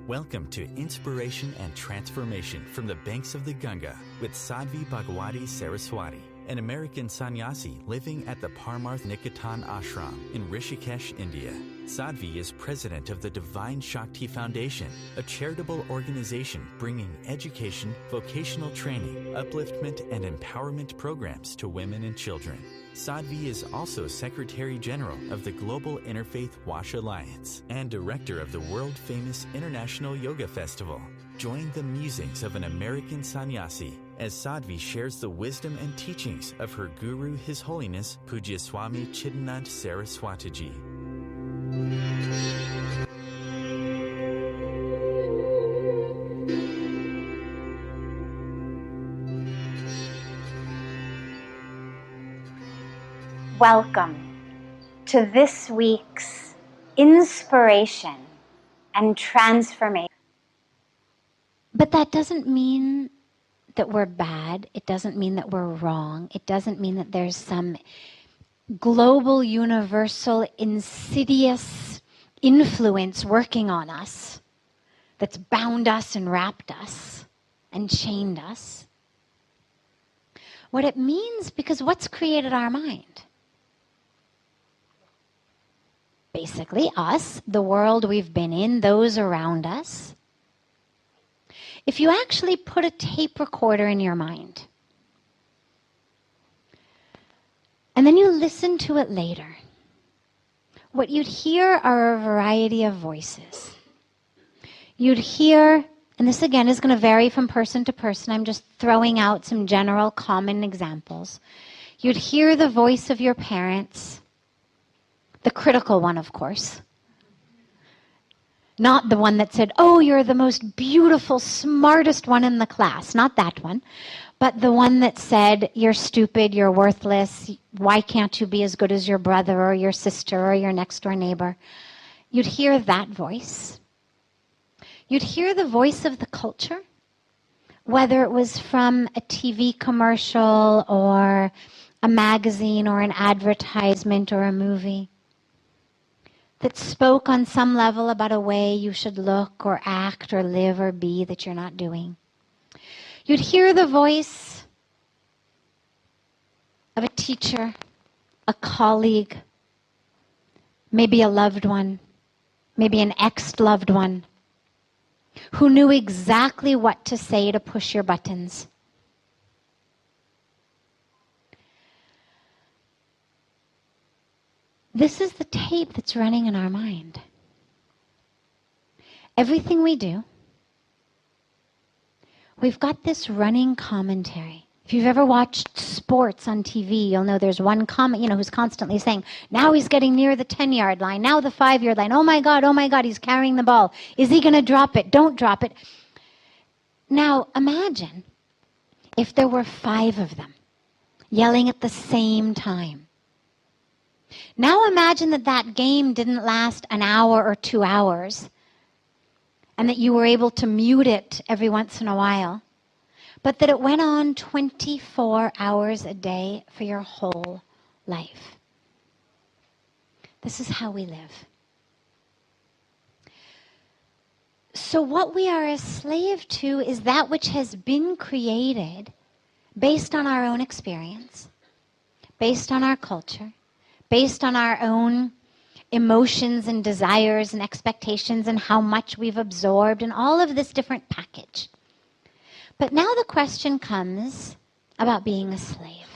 Welcome to Inspiration and Transformation from the Banks of the Ganga with Sadhvi Bhagwati Saraswati, an American sannyasi living at the Parmarth Niketan Ashram in Rishikesh, India. Sadhvi is president of the Divine Shakti Foundation, a charitable organization bringing education, vocational training, upliftment, and empowerment programs to women and children. Sadhvi is also Secretary General of the Global Interfaith Wash Alliance and Director of the world-famous International Yoga Festival. Join the musings of an American sannyasi as Sadhvi shares the wisdom and teachings of her guru, His Holiness Pujya Swami Chidanand Saraswatiji. Welcome to this week's Inspiration and Transformation. But that doesn't mean that we're bad. It doesn't mean that we're wrong. It doesn't mean that there's some global, universal, insidious influence working on us that's bound us and wrapped us and chained us. What it means, because what's created our mind? Basically us, the world we've been in, those around us. If you actually put a tape recorder in your mind, and then you listen to it later, what you'd hear are a variety of voices. You'd hear, and this again is going to vary from person to person, I'm just throwing out some general common examples. You'd hear the voice of your parents, the critical one, of course. Not the one that said, oh, you're the most beautiful, smartest one in the class. Not that one. But the one that said, you're stupid, you're worthless, why can't you be as good as your brother or your sister or your next door neighbor? You'd hear that voice. You'd hear the voice of the culture, whether it was from a TV commercial or a magazine or an advertisement or a movie, that spoke on some level about a way you should look or act or live or be that you're not doing. You'd hear the voice of a teacher, a colleague, maybe a loved one, maybe an ex-loved one, who knew exactly what to say to push your buttons. This is the tape that's running in our mind. Everything we do, we've got this running commentary. If you've ever watched sports on TV, you'll know there's one who's constantly saying, now he's getting near the 10-yard line, now the 5-yard line, oh my God, he's carrying the ball. Is he going to drop it? Don't drop it. Now imagine if there were 5 of them yelling at the same time. Now imagine that game didn't last an hour or 2 hours and that you were able to mute it every once in a while, but that it went on 24 hours a day for your whole life. This is how we live. So what we are a slave to is that which has been created based on our own experience, based on our culture, based on our own emotions and desires and expectations and how much we've absorbed and all of this different package. But now the question comes about being a slave.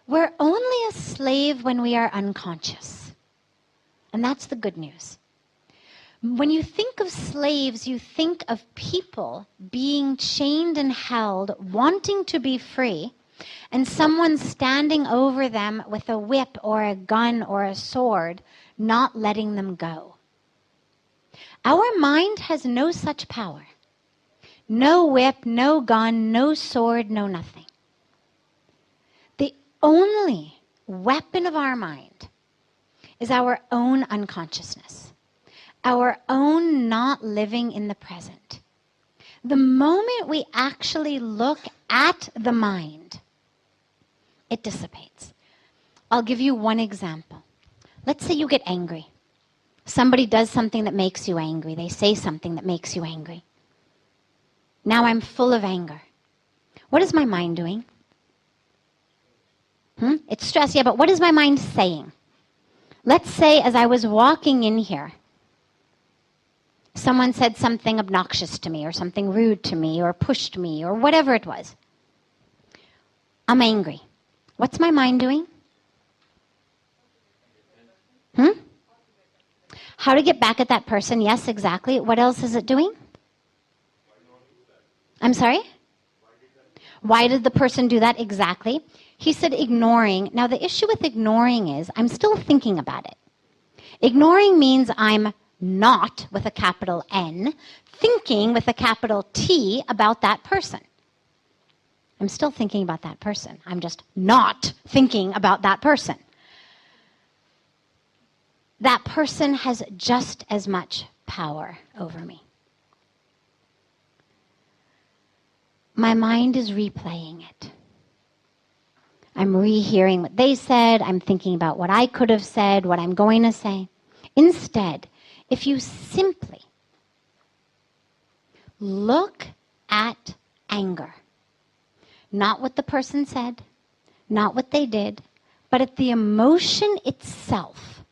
We're only a slave when we are unconscious. And that's the good news. When you think of slaves, you think of people being chained and held, wanting to be free, and someone standing over them with a whip or a gun or a sword, not letting them go. Our mind has no such power. No whip, no gun, no sword, no nothing. The only weapon of our mind is our own unconsciousness, our own not living in the present. The moment we actually look at the mind, it dissipates. I'll give you one example. Let's say you get angry. Somebody does something that makes you angry. They say something that makes you angry. Now I'm full of anger. What is my mind doing? It's stress, yeah, but what is my mind saying? Let's say as I was walking in here, someone said something obnoxious to me or something rude to me or pushed me or whatever it was. I'm angry. What's my mind doing? How to get back at that person? Yes, exactly. What else is it doing? I'm sorry? Why did the person do that? Exactly. He said ignoring. Now, the issue with ignoring is I'm still thinking about it. Ignoring means I'm not, with a capital N, thinking with a capital T about that person. I'm still thinking about that person. I'm just not thinking about that person. That person has just as much power over me. My mind is replaying it. I'm rehearing what they said. I'm thinking about what I could have said, what I'm going to say. Instead, if you simply look at anger, not what the person said, not what they did, but at the emotion itself.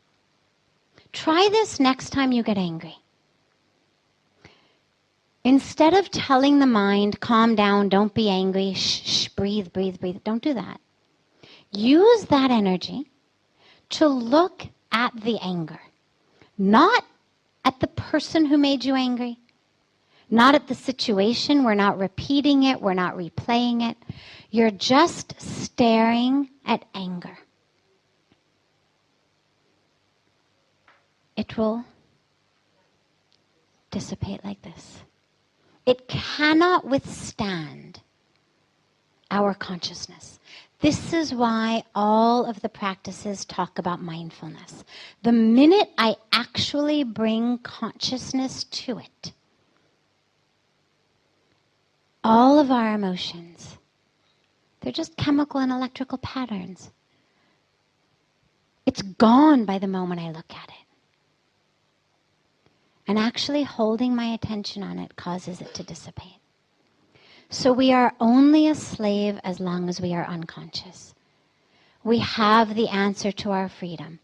Try this next time you get angry. Instead of telling the mind, calm down, don't be angry, shh, breathe, breathe, breathe, don't do that. Use that energy to look at the anger. Not at the person who made you angry. Not at the situation. We're not repeating it. We're not replaying it. You're just staring at anger. It will dissipate like this. It cannot withstand our consciousness. This is why all of the practices talk about mindfulness. The minute I actually bring consciousness to it, all of our emotions, they're just chemical and electrical patterns. It's gone by the moment I look at it. And actually holding my attention on it causes it to dissipate. So we are only a slave as long as we are unconscious. We have the answer to our freedom,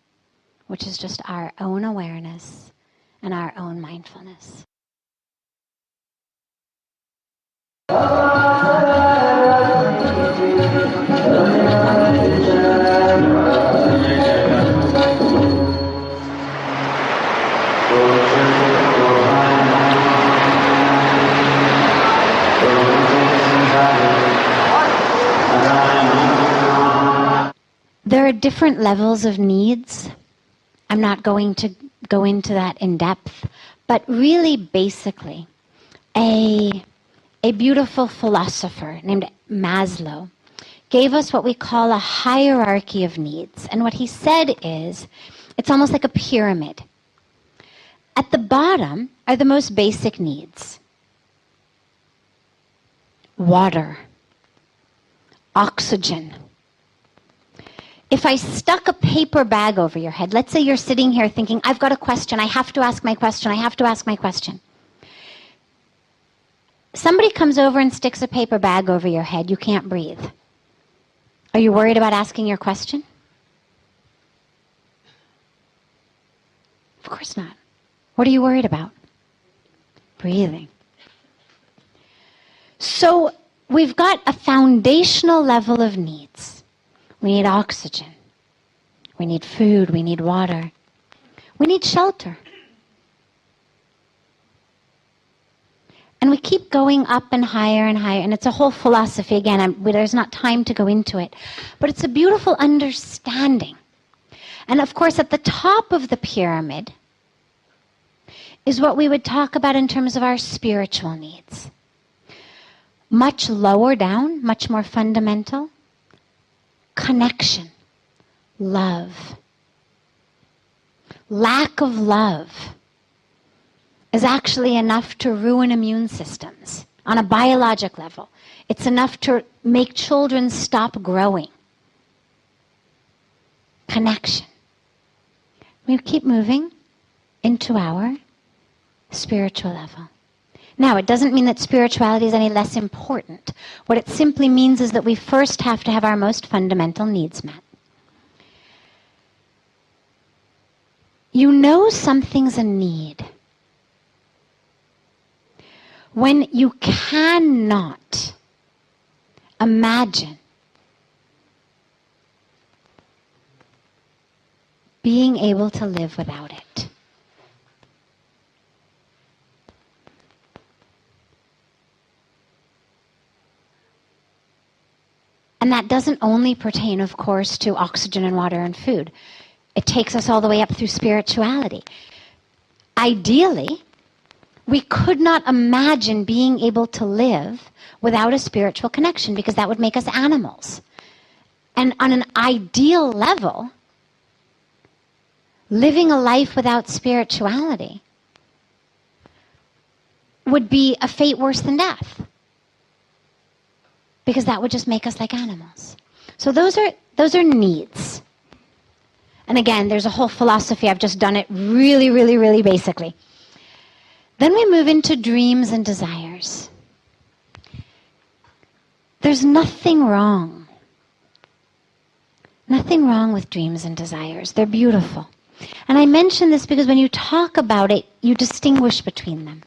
which is just our own awareness and our own mindfulness. There are different levels of needs. I'm not going to go into that in depth, but really basically, a beautiful philosopher named Maslow gave us what we call a hierarchy of needs. And what he said is, it's almost like a pyramid. At the bottom are the most basic needs. Water, oxygen. If I stuck a paper bag over your head, let's say you're sitting here thinking, I've got a question, I have to ask my question, I have to ask my question. Somebody comes over and sticks a paper bag over your head, you can't breathe. Are you worried about asking your question? Of course not. What are you worried about? Breathing. So we've got a foundational level of needs. We need oxygen. We need food. We need water. We need shelter. And we keep going up and higher and higher. And it's a whole philosophy. Again, there's not time to go into it. But it's a beautiful understanding. And of course, at the top of the pyramid is what we would talk about in terms of our spiritual needs. Much lower down, much more fundamental. Connection, love. Lack of love is actually enough to ruin immune systems on a biologic level. It's enough to make children stop growing. Connection. We keep moving. into our spiritual level. Now, it doesn't mean that spirituality is any less important. What it simply means is that we first have to have our most fundamental needs met. You know something's a need when you cannot imagine being able to live without it. And that doesn't only pertain, of course, to oxygen and water and food. It takes us all the way up through spirituality. Ideally, we could not imagine being able to live without a spiritual connection, because that would make us animals. And on an ideal level, living a life without spirituality would be a fate worse than death, because that would just make us like animals. So those are needs. And again, there's a whole philosophy. I've just done it really, really, really basically. Then we move into dreams and desires. There's nothing wrong. Nothing wrong with dreams and desires. They're beautiful. And I mention this because when you talk about it, you distinguish between them.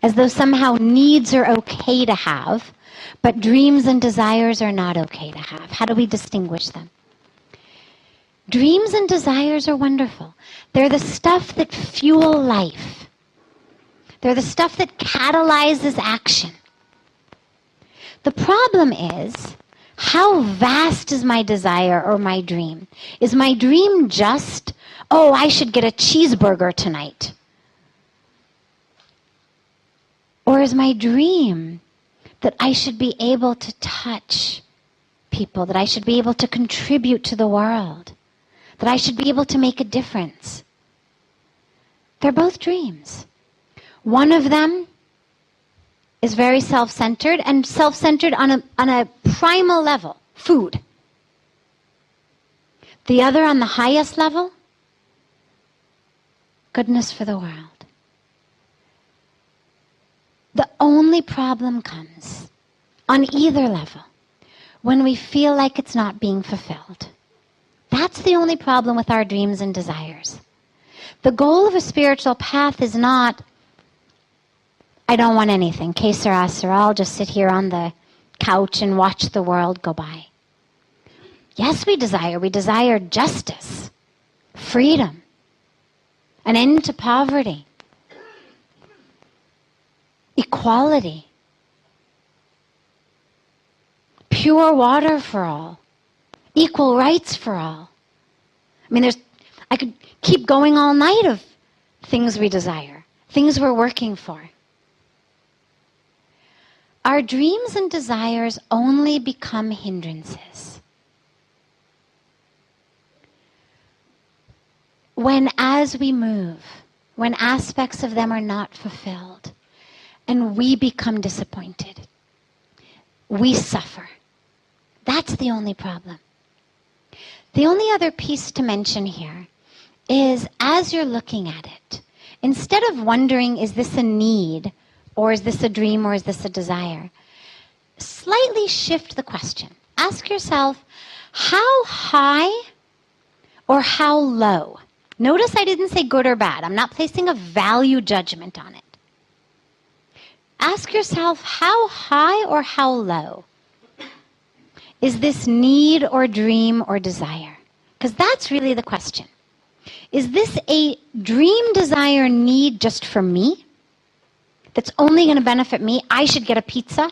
As though somehow needs are okay to have, but dreams and desires are not okay to have. How do we distinguish them? Dreams and desires are wonderful. They're the stuff that fuel life. They're the stuff that catalyzes action. The problem is, how vast is my desire or my dream? Is my dream just, oh, I should get a cheeseburger tonight? Or is my dream that I should be able to touch people, that I should be able to contribute to the world, that I should be able to make a difference? They're both dreams. One of them is very self-centered, and self-centered on a primal level, food. The other, on the highest level, goodness for the world. The only problem comes on either level when we feel like it's not being fulfilled. That's the only problem with our dreams and desires. The goal of a spiritual path is not, I don't want anything, que sera, sera, I'll just sit here on the couch and watch the world go by. Yes, we desire justice, freedom, an end to poverty, equality, pure water for all, equal rights for all. I mean, I could keep going all night of things we desire, things we're working for. Our dreams and desires only become hindrances when, as we move, when aspects of them are not fulfilled, and we become disappointed. We suffer. That's the only problem. The only other piece to mention here is, as you're looking at it, instead of wondering, is this a need, or is this a dream, or is this a desire, slightly shift the question. Ask yourself, how high or how low? Notice I didn't say good or bad. I'm not placing a value judgment on it. Ask yourself, how high or how low is this need or dream or desire? Because that's really the question. Is this a dream, desire, need just for me? That's only going to benefit me? I should get a pizza.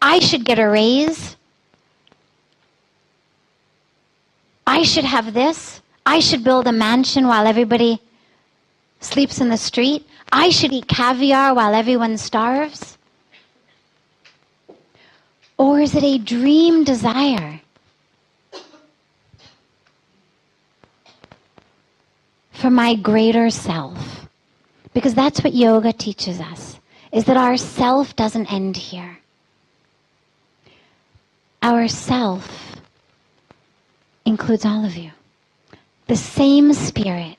I should get a raise. I should have this. I should build a mansion while everybody sleeps in the street. I should eat caviar while everyone starves. Or is it a dream desire for my greater self? Because that's what yoga teaches us, is that our self doesn't end here. Our self includes all of you. The same spirit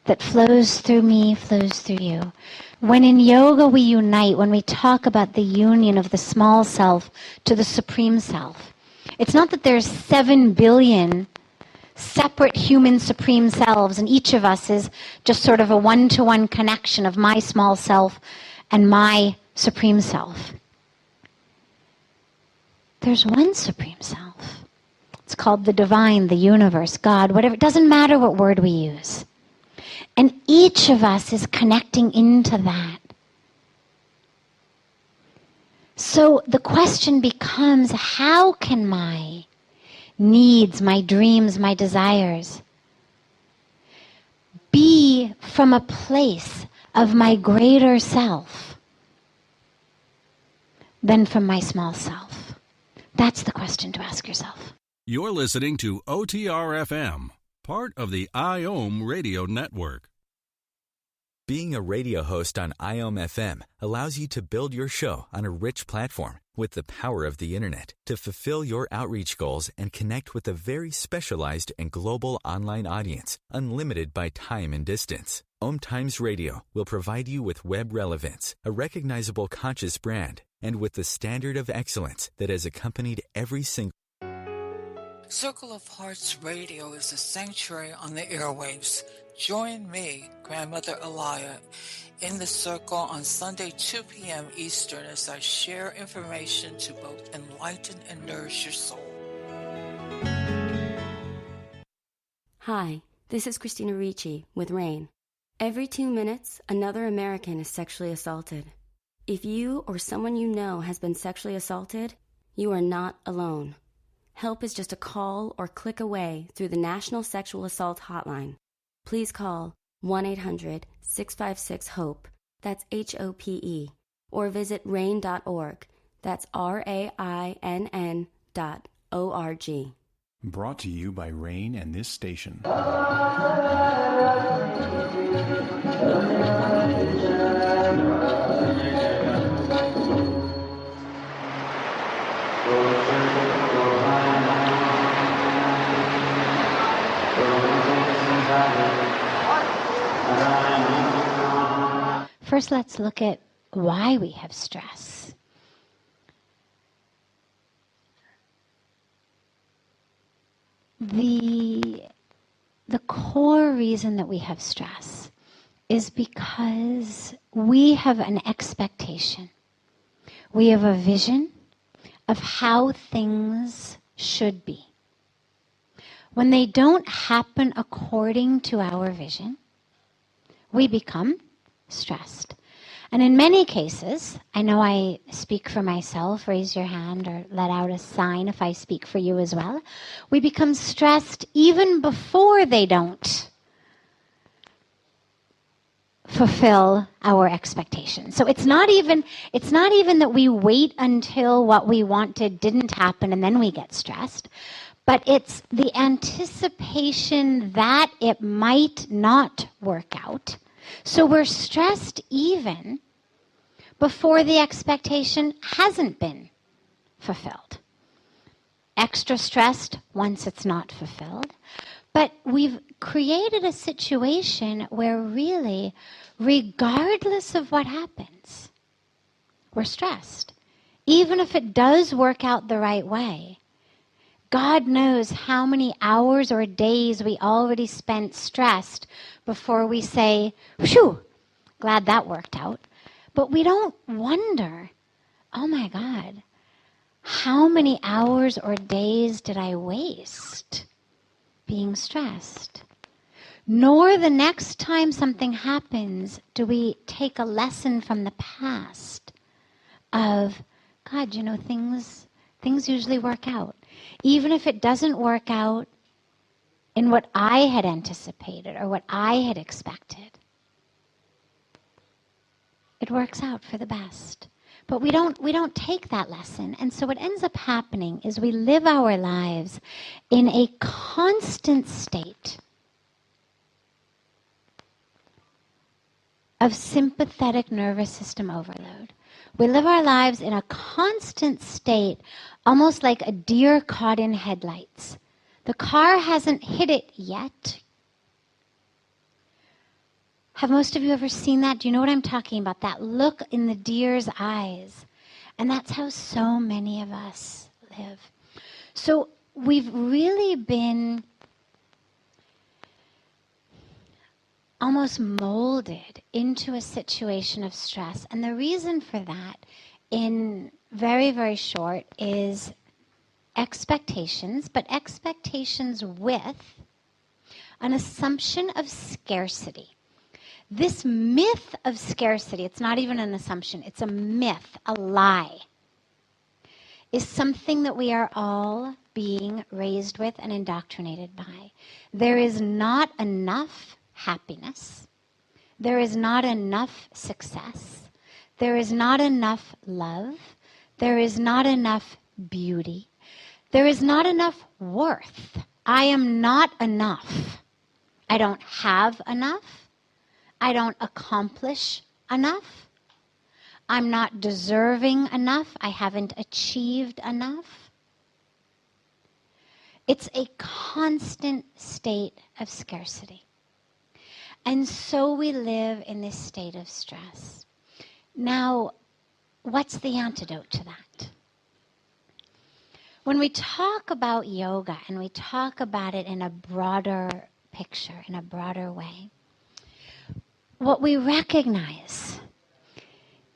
that flows through me flows through you. When in yoga we unite, when we talk about the union of the small self to the supreme self, it's not that there's 7 billion separate human supreme selves and each of us is just sort of a one-to-one connection of my small self and my supreme self. There's one supreme self. It's called the divine, the universe, God, whatever. It doesn't matter what word we use. And each of us is connecting into that. So the question becomes, how can my needs, my dreams, my desires be from a place of my greater self than from my small self? That's the question to ask yourself. You're listening to OTR-FM, part of the IOM radio network. Being a radio host on IOM FM allows you to build your show on a rich platform with the power of the internet to fulfill your outreach goals and connect with a very specialized and global online audience, unlimited by time and distance. OMTimes Radio will provide you with web relevance, a recognizable conscious brand, and with the standard of excellence that has accompanied every single Circle of Hearts Radio is a sanctuary on the airwaves. Join me, Grandmother Alaya, in the circle on Sunday, 2 p.m. Eastern as I share information to both enlighten and nourish your soul. Hi, this is Christina Ricci with RAIN. Every 2 minutes, another American is sexually assaulted. If you or someone you know has been sexually assaulted, you are not alone. Help is just a call or click away through the National Sexual Assault Hotline. Please call 1-800-656-HOPE, that's HOPE, or visit RAIN.org, that's RAINN.org. Brought to you by RAIN and this station. First, let's look at why we have stress. The core reason that we have stress is because we have an expectation. We have a vision of how things should be. When they don't happen according to our vision, we become stressed. And in many cases, I know I speak for myself, raise your hand or let out a sign if I speak for you as well. We become stressed even before they don't fulfill our expectations. So it's not even that we wait until what we wanted didn't happen and then we get stressed, but it's the anticipation that it might not work out. So we're stressed even before the expectation hasn't been fulfilled. Extra stressed once it's not fulfilled. But we've created a situation where really, regardless of what happens, we're stressed. Even if it does work out the right way, God knows how many hours or days we already spent stressed before we say, phew, glad that worked out. But we don't wonder, oh my God, how many hours or days did I waste being stressed? Nor the next time something happens do we take a lesson from the past of, God, you know, things usually work out. Even if it doesn't work out in what I had anticipated or what I had expected, it works out for the best. But we don't take that lesson. And so what ends up happening is we live our lives in a constant state of sympathetic nervous system overload. We live our lives in a constant state, almost like a deer caught in headlights. The car hasn't hit it yet. Have most of you ever seen that? Do you know what I'm talking about? That look in the deer's eyes. And that's how so many of us live. So we've really been almost molded into a situation of stress. And the reason for that, in very, very short, is expectations, but expectations with an assumption of scarcity. This myth of scarcity, it's not even an assumption, it's a myth, a lie, is something that we are all being raised with and indoctrinated by. There is not enough happiness. There is not enough success. There is not enough love. There is not enough beauty. There is not enough worth. I am not enough. I don't have enough. I don't accomplish enough. I'm not deserving enough. I haven't achieved enough. It's a constant state of scarcity. And so we live in this state of stress. Now, what's the antidote to that? When we talk about yoga and we talk about it in a broader picture, in a broader way, what we recognize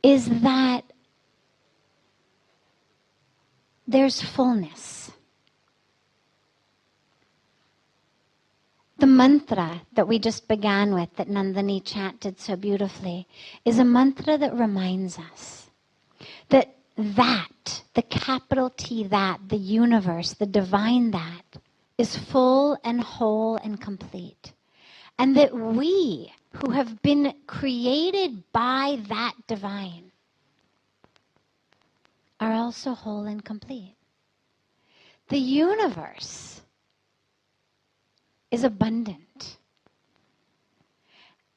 is that there's fullness. The mantra that we just began with, that Nandini chanted so beautifully, is a mantra that reminds us that the capital T, that, the universe, the divine that, is full and whole and complete. And that we, who have been created by that divine, are also whole and complete. The universe is abundant.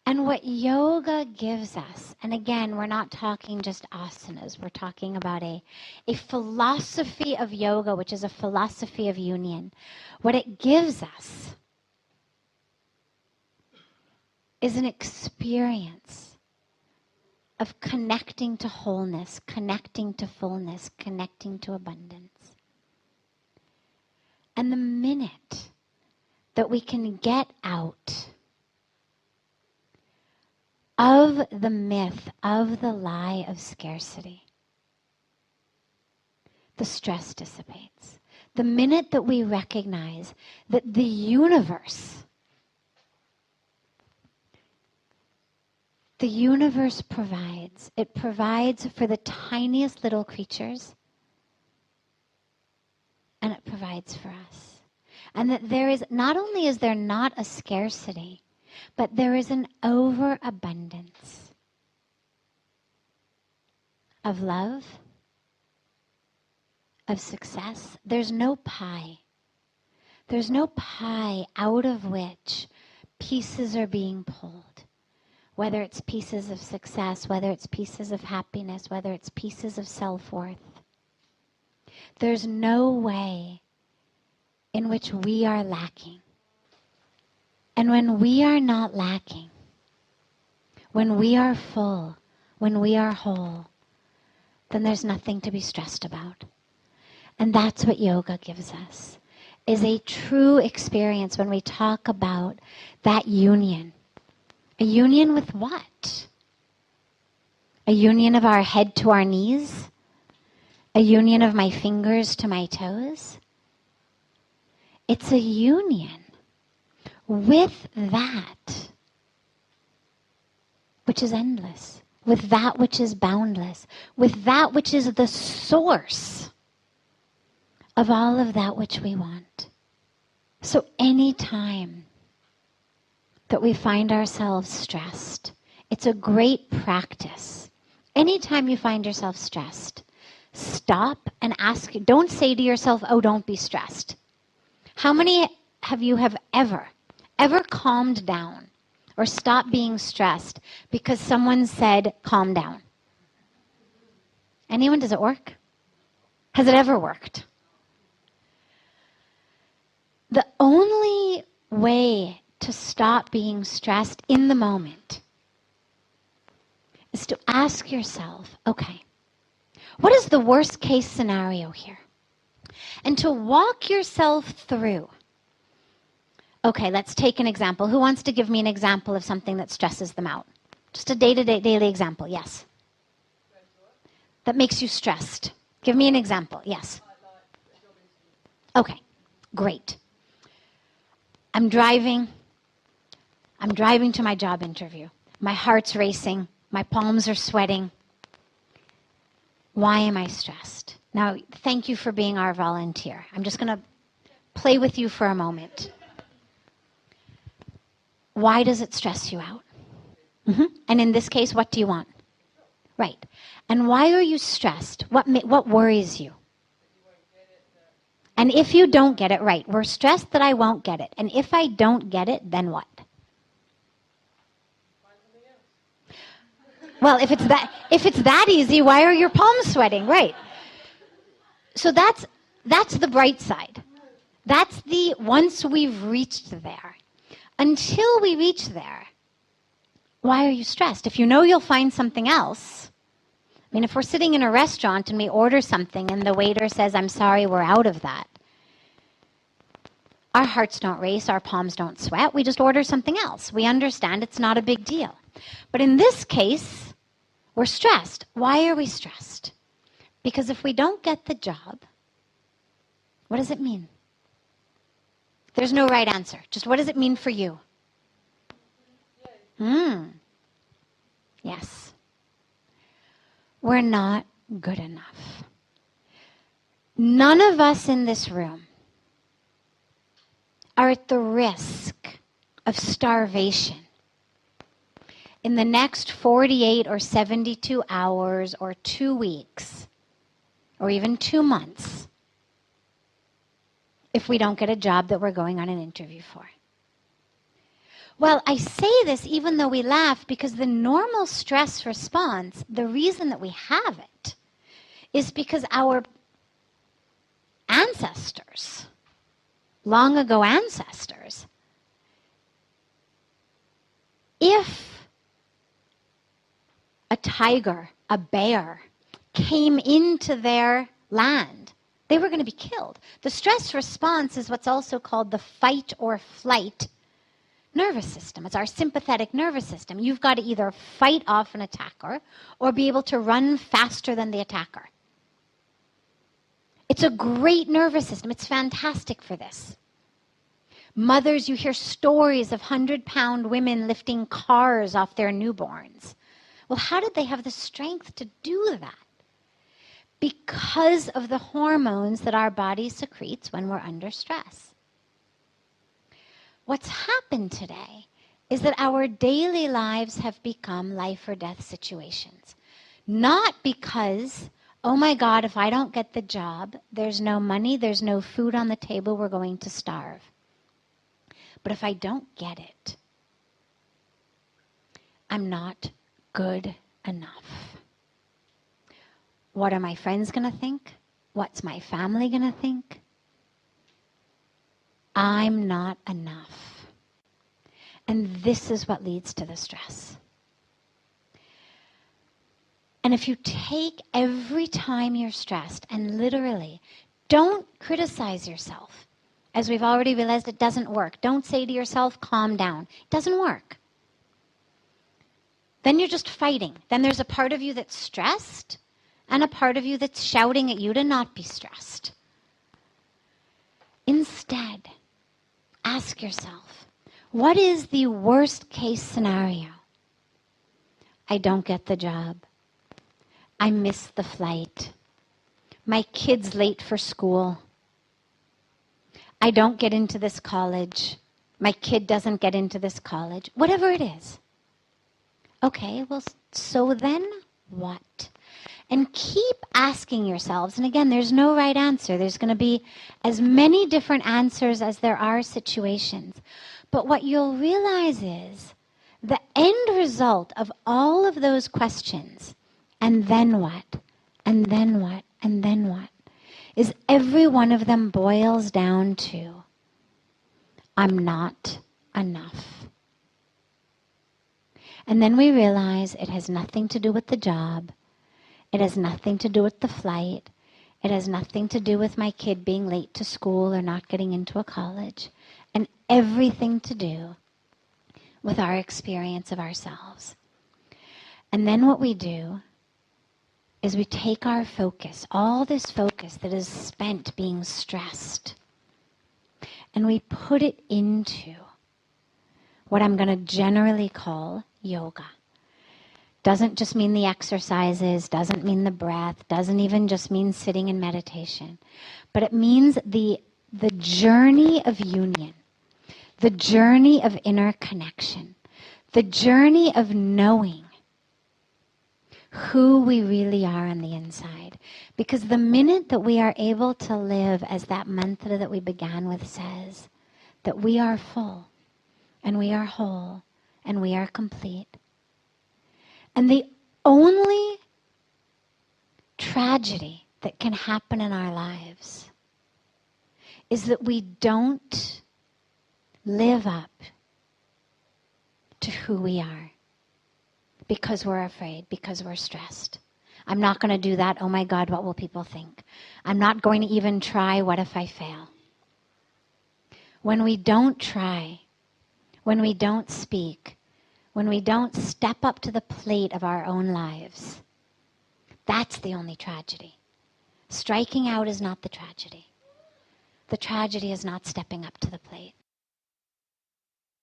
And what yoga gives us, and again, we're not talking just asanas, we're talking about a philosophy of yoga, which is a philosophy of union. What it gives us is an experience of connecting to wholeness, connecting to fullness, connecting to abundance. And the minute that we can get out of the myth, of the lie of scarcity, the stress dissipates. The minute that we recognize that the universe provides. It provides for the tiniest little creatures, and it provides for us. And that there is, not only is there not a scarcity, but there is an overabundance of love, of success. There's no pie. There's no pie out of which pieces are being pulled. Whether it's pieces of success, whether it's pieces of happiness, whether it's pieces of self-worth. There's no way in which we are lacking. And when we are not lacking, when we are full, when we are whole, then there's nothing to be stressed about. And that's what yoga gives us, is a true experience when we talk about that union. A union with what? A union of our head to our knees? A union of my fingers to my toes? It's a union with that which is endless, with that which is boundless, with that which is the source of all of that which we want. So any time that we find ourselves stressed, it's a great practice. Anytime you find yourself stressed, stop and ask. Don't say to yourself, oh, don't be stressed. How many have you ever calmed down or stopped being stressed because someone said, calm down? Anyone? Does it work? Has it ever worked? The only way to stop being stressed in the moment is to ask yourself, okay, what is the worst case scenario here? And to walk yourself through. Okay, let's take an example. Who wants to give me an example of something that stresses them out? Just a day-to-day, daily example, yes. That makes you stressed. Give me an example, yes. Okay, great. I'm driving to my job interview. My heart's racing. My palms are sweating. Why am I stressed? Now, thank you for being our volunteer. I'm just going to play with you for a moment. Why does it stress you out? And in this case, what do you want? Right. And why are you stressed? What worries you? And if you don't get it, right, we're stressed that I won't get it. And if I don't get it, then what? Well, if it's that easy, why are your palms sweating? Right. So that's the bright side. That's the once we've reached there. Until we reach there, why are you stressed? If you know you'll find something else. I mean, if we're sitting in a restaurant and we order something and the waiter says, I'm sorry, we're out of that. Our hearts don't race, our palms don't sweat. We just order something else. We understand it's not a big deal. But in this case, we're stressed. Why are we stressed? Because if we don't get the job, what does it mean? There's no right answer. Just what does it mean for you? Yes. We're not good enough. None of us in this room are at the risk of starvation in the next 48 or 72 hours or 2 weeks or even 2 months if we don't get a job that we're going on an interview for. Well, I say this even though we laugh because the normal stress response, the reason that we have it, is because our ancestors, long ago ancestors, if a tiger, a bear, came into their land, they were going to be killed. The stress response is what's also called the fight or flight nervous system. It's our sympathetic nervous system. You've got to either fight off an attacker or be able to run faster than the attacker. It's a great nervous system. It's fantastic for this. Mothers, you hear stories of 100-pound women lifting cars off their newborns. Well, how did they have the strength to do that? Because of the hormones that our body secretes when we're under stress. What's happened today is that our daily lives have become life or death situations. Not because, oh my God, if I don't get the job, there's no money, there's no food on the table, we're going to starve. But if I don't get it, I'm not good enough. What are my friends going to think? What's my family going to think? I'm not enough. And this is what leads to the stress. And if you take every time you're stressed and literally don't criticize yourself, as we've already realized it doesn't work. Don't say to yourself, calm down. It doesn't work. Then you're just fighting. Then there's a part of you that's stressed and a part of you that's shouting at you to not be stressed. Instead, ask yourself, what is the worst case scenario? I don't get the job. I miss the flight. My kid's late for school. I don't get into this college. My kid doesn't get into this college. Whatever it is. Okay, well, so then what? And keep asking yourselves, and again, there's no right answer. There's going to be as many different answers as there are situations. But what you'll realize is the end result of all of those questions, and then what, and then what, and then what, is every one of them boils down to I'm not enough. And then we realize it has nothing to do with the job. It has nothing to do with the flight. It has nothing to do with my kid being late to school or not getting into a college. And everything to do with our experience of ourselves. And then what we do is we take our focus, all this focus that is spent being stressed, and we put it into what I'm going to generally call yoga. Doesn't just mean the exercises, doesn't mean the breath, doesn't even just mean sitting in meditation, but it means the journey of union, the journey of inner connection, the journey of knowing who we really are on the inside. Because the minute that we are able to live as that mantra that we began with says, that we are full, and we are whole, and we are complete. And the only tragedy that can happen in our lives is that we don't live up to who we are. Because we're afraid, because we're stressed. I'm not going to do that. Oh my God, what will people think? I'm not going to even try. What if I fail? When we don't try, when we don't speak, when we don't step up to the plate of our own lives, that's the only tragedy. Striking out is not the tragedy. The tragedy is not stepping up to the plate.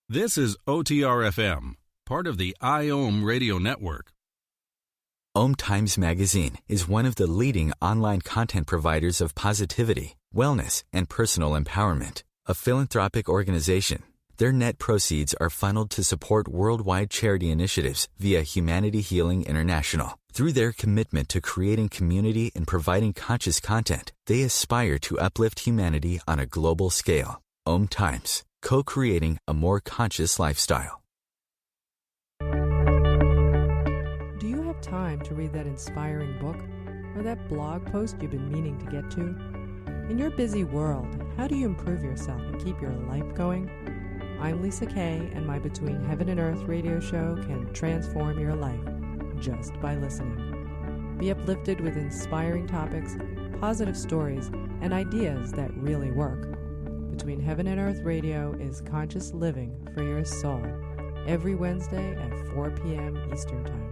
This is OTR-FM, part of the IOM radio network. OMTimes magazine is one of the leading online content providers of positivity, wellness, and personal empowerment. A philanthropic organization, their net proceeds are funneled to support worldwide charity initiatives via Humanity Healing International. Through their commitment to creating community and providing conscious content, they aspire to uplift humanity on a global scale. OMTimes, co-creating a more conscious lifestyle. Do you have time to read that inspiring book or that blog post you've been meaning to get to? In your busy world, how do you improve yourself and keep your life going? I'm Lisa Kay, and my Between Heaven and Earth radio show can transform your life just by listening. Be uplifted with inspiring topics, positive stories, and ideas that really work. Between Heaven and Earth radio is conscious living for your soul, every Wednesday at 4 p.m. Eastern Time.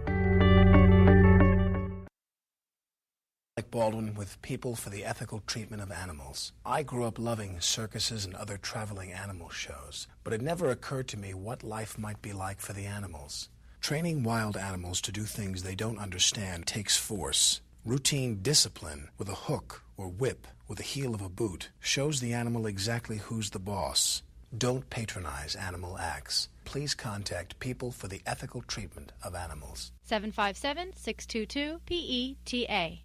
Like Baldwin with People for the Ethical Treatment of Animals. I grew up loving circuses and other traveling animal shows, but it never occurred to me what life might be like for the animals. Training wild animals to do things they don't understand takes force. Routine discipline with a hook or whip with the heel of a boot shows the animal exactly who's the boss. Don't patronize animal acts. Please contact People for the Ethical Treatment of Animals. 757-622-PETA.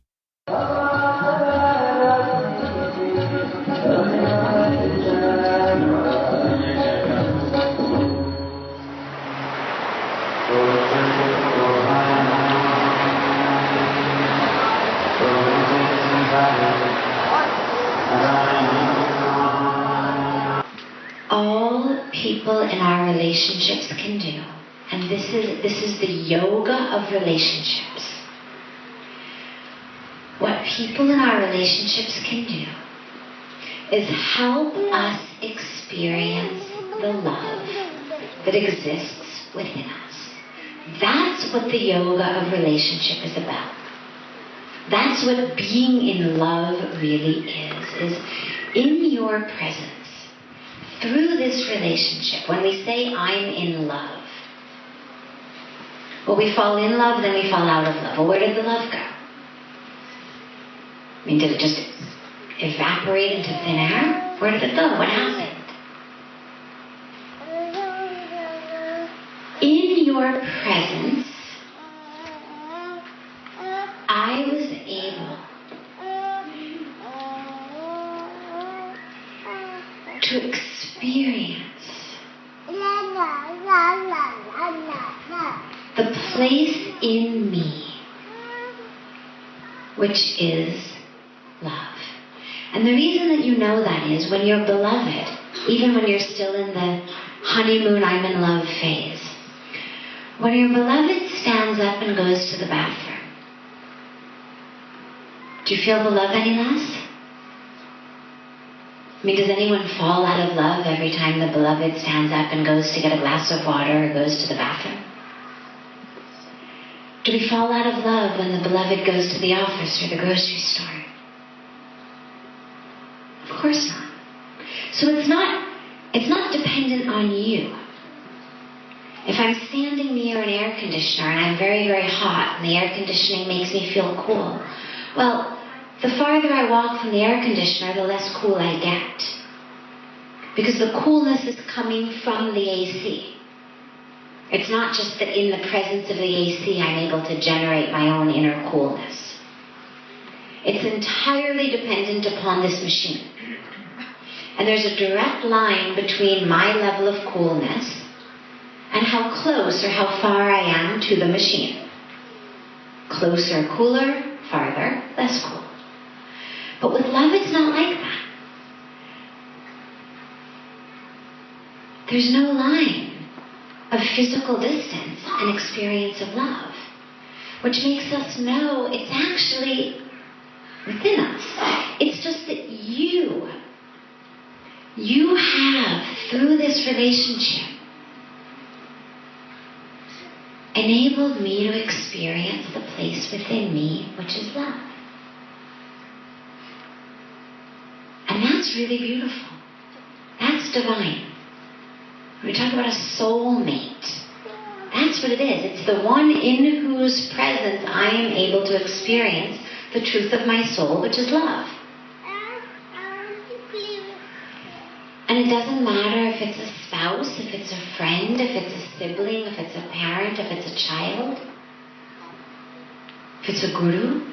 All people in our relationships can do, and this is the yoga of relationships. What people in our relationships can do is help us experience the love that exists within us. That's what the yoga of relationship is about. That's what being in love really is in your presence, through this relationship. When we say, I'm in love, well, we fall in love, then we fall out of love. Well, where did the love go? I mean, did it just evaporate into thin air? Where did it go? What happened? In your presence, I was able to experience the place in me which is love. And the reason that you know that is when your beloved even when you're still in the honeymoon, I'm in love phase. When your beloved stands up and goes to the bathroom, do you feel the love any less? I mean, does anyone fall out of love every time the beloved stands up and goes to get a glass of water or goes to the bathroom? Do we fall out of love when the beloved goes to the office or the grocery store? Of course not. So it's not dependent on you. If I'm standing near an air conditioner and I'm very, very hot and the air conditioning makes me feel cool, well, the farther I walk from the air conditioner, the less cool I get. Because the coolness is coming from the AC. It's not just that in the presence of the AC I'm able to generate my own inner coolness. It's entirely dependent upon this machine. And there's a direct line between my level of coolness and how close or how far I am to the machine. Closer, cooler, farther, less cool. But with love, it's not like that. There's no line of physical distance and experience of love, which makes us know it's actually within us. It's just that you have, through this relationship, enabled me to experience the place within me, which is love. And that's really beautiful. That's divine. We talk about a soulmate. That's what it is. It's the one in whose presence I am able to experience the truth of my soul, which is love. And it doesn't matter if it's a spouse, if it's a friend, if it's a sibling, if it's a parent, if it's a child, if it's a guru.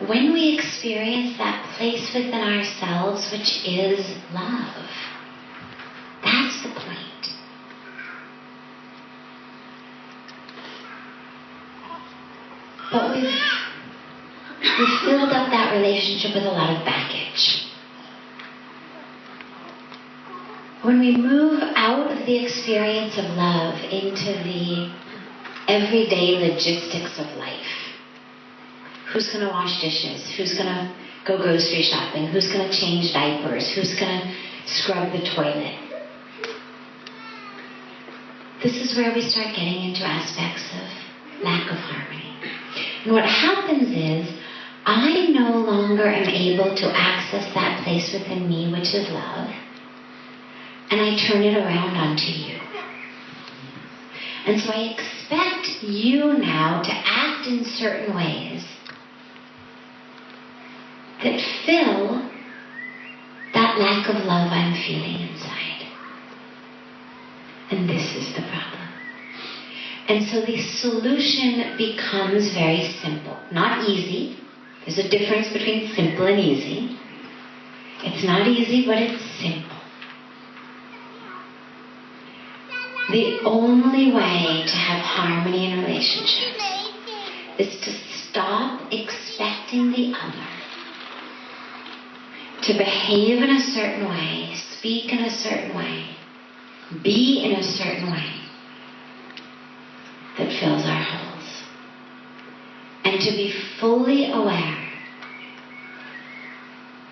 When we experience that place within ourselves, which is love, that's the point. But we've filled up that relationship with a lot of baggage. When we move out of the experience of love into the everyday logistics of life, who's going to wash dishes? Who's going to go grocery shopping? Who's going to change diapers? Who's going to scrub the toilet? This is where we start getting into aspects of lack of harmony. And what happens is, I no longer am able to access that place within me, which is love, and I turn it around onto you. And so I expect you now to act in certain ways that fill that lack of love I'm feeling inside. And this is the problem. And so the solution becomes very simple. Not easy. There's a difference between simple and easy. It's not easy, but it's simple. The only way to have harmony in relationships is to stop expecting the other to behave in a certain way, speak in a certain way, be in a certain way that fills our holes. And to be fully aware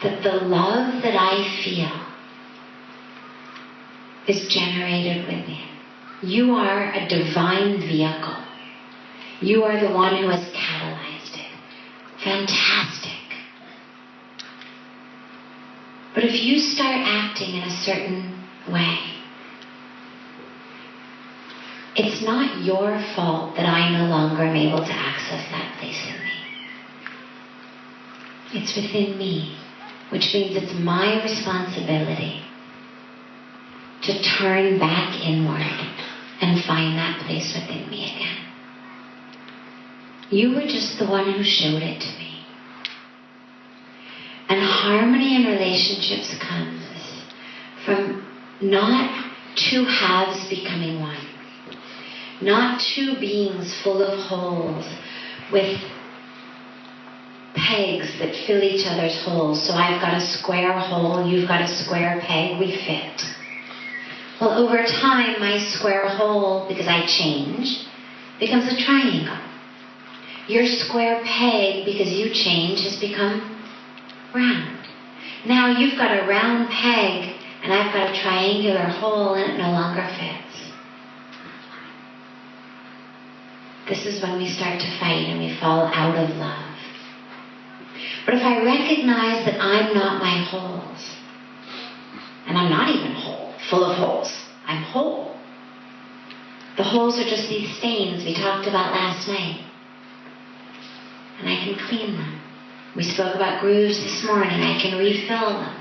that the love that I feel is generated within. You are a divine vehicle. You are the one who has catalyzed it. Fantastic. But if you start acting in a certain way, it's not your fault that I no longer am able to access that place in me. It's within me, which means it's my responsibility to turn back inward and find that place within me again. You were just the one who showed it to me. And harmony in relationships comes from not two halves becoming one. Not two beings full of holes with pegs that fill each other's holes. So I've got a square hole, you've got a square peg, we fit. Well, over time, my square hole, because I change, becomes a triangle. Your square peg, because you change, has become round. Now you've got a round peg, and I've got a triangular hole, and it no longer fits. This is when we start to fight and we fall out of love. But if I recognize that I'm not my holes, and I'm not even whole, full of holes, I'm whole. The holes are just these stains we talked about last night. And I can clean them. We spoke about grooves this morning. I can refill them.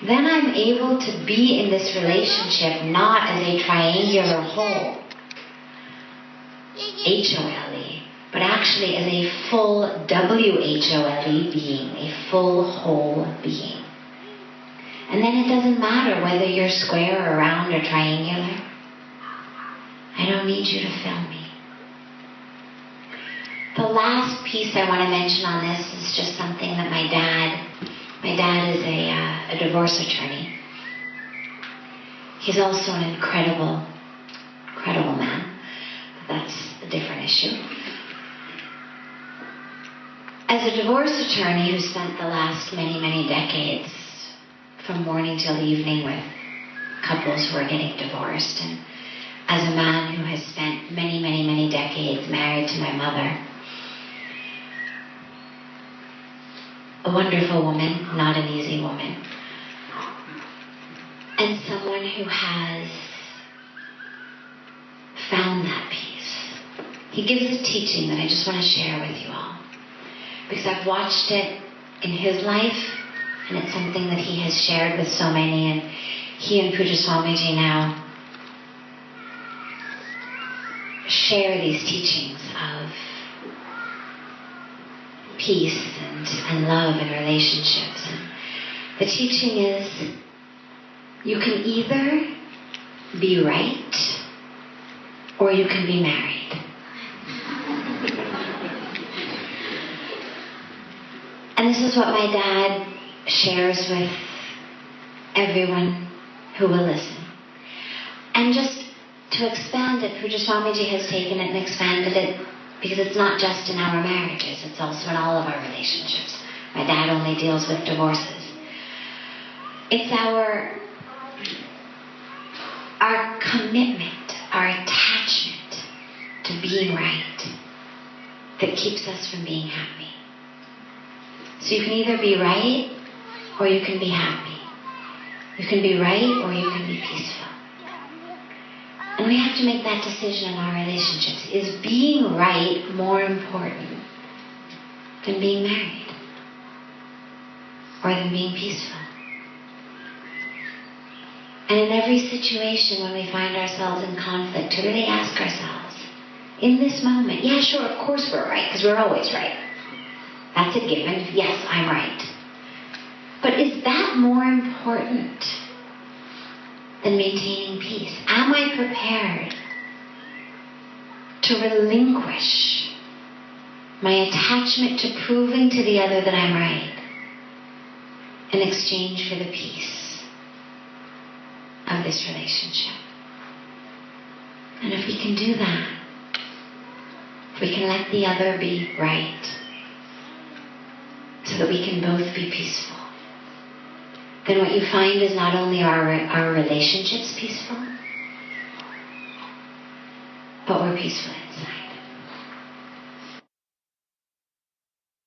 Then I'm able to be in this relationship not as a triangular whole, H-O-L-E, but actually as a full W-H-O-L-E being, a full whole being. And then it doesn't matter whether you're square or round or triangular. I don't need you to fill me. The last piece I want to mention on this is just something that my dad is a divorce attorney. He's also an incredible man. But that's a different issue. As a divorce attorney who spent the last many decades from morning till evening with couples who are getting divorced, and as a man who has spent many decades married to my mother, a wonderful woman, not an easy woman, and someone who has found that peace. He gives a teaching that I just want to share with you all, because I've watched it in his life, and it's something that he has shared with so many, and he and Pujya Swamiji now share these teachings of peace and love and relationships. And the teaching is, you can either be right or you can be married. And this is what my dad shares with everyone who will listen. And just to expand it, Pujya Swamiji has taken it and expanded it, because it's not just in our marriages, it's also in all of our relationships. My dad only deals with divorces. It's our commitment, our attachment to being right that keeps us from being happy. So you can either be right or you can be happy. You can be right or you can be peaceful. And we have to make that decision in our relationships. Is being right more important than being married? Or than being peaceful? And in every situation when we find ourselves in conflict, to really ask ourselves, in this moment, yeah, sure, of course we're right, because we're always right. That's a given. Yes, I'm right. But is that more important than maintaining peace? Am I prepared to relinquish my attachment to proving to the other that I'm right in exchange for the peace of this relationship? And if we can do that, if we can let the other be right so that we can both be peaceful, then what you find is not only our relationships peaceful, but we're peaceful inside.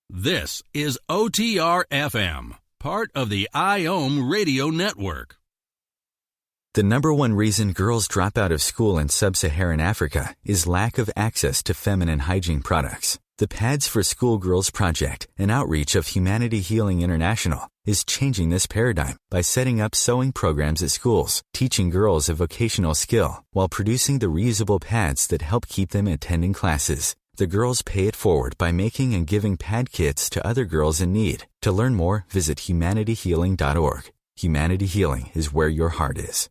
This is OTR-FM, part of the IOM radio network. The number one reason girls drop out of school in sub-Saharan Africa is lack of access to feminine hygiene products. The Pads for Schoolgirls Project, an outreach of Humanity Healing International, is changing this paradigm by setting up sewing programs at schools, teaching girls a vocational skill, while producing the reusable pads that help keep them attending classes. The girls pay it forward by making and giving pad kits to other girls in need. To learn more, visit humanityhealing.org. Humanity Healing is where your heart is.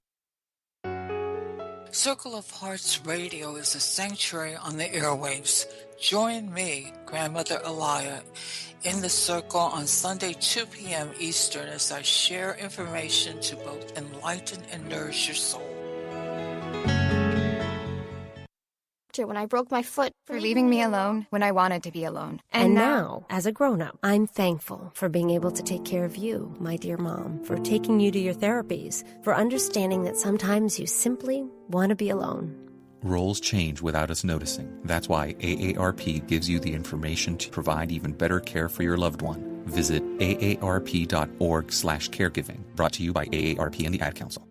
Circle of Hearts Radio is a sanctuary on the airwaves. Join me, Grandmother Elia, in the circle on Sunday 2 p.m. Eastern as I share information to both enlighten and nourish your soul. When I broke my foot, for leaving me alone when I wanted to be alone. And now, as a grown-up, I'm thankful for being able to take care of you, my dear mom, for taking you to your therapies, for understanding that sometimes you simply want to be alone. Roles change without us noticing. That's why AARP gives you the information to provide even better care for your loved one. Visit aarp.org/caregiving. Brought to you by AARP and the Ad Council.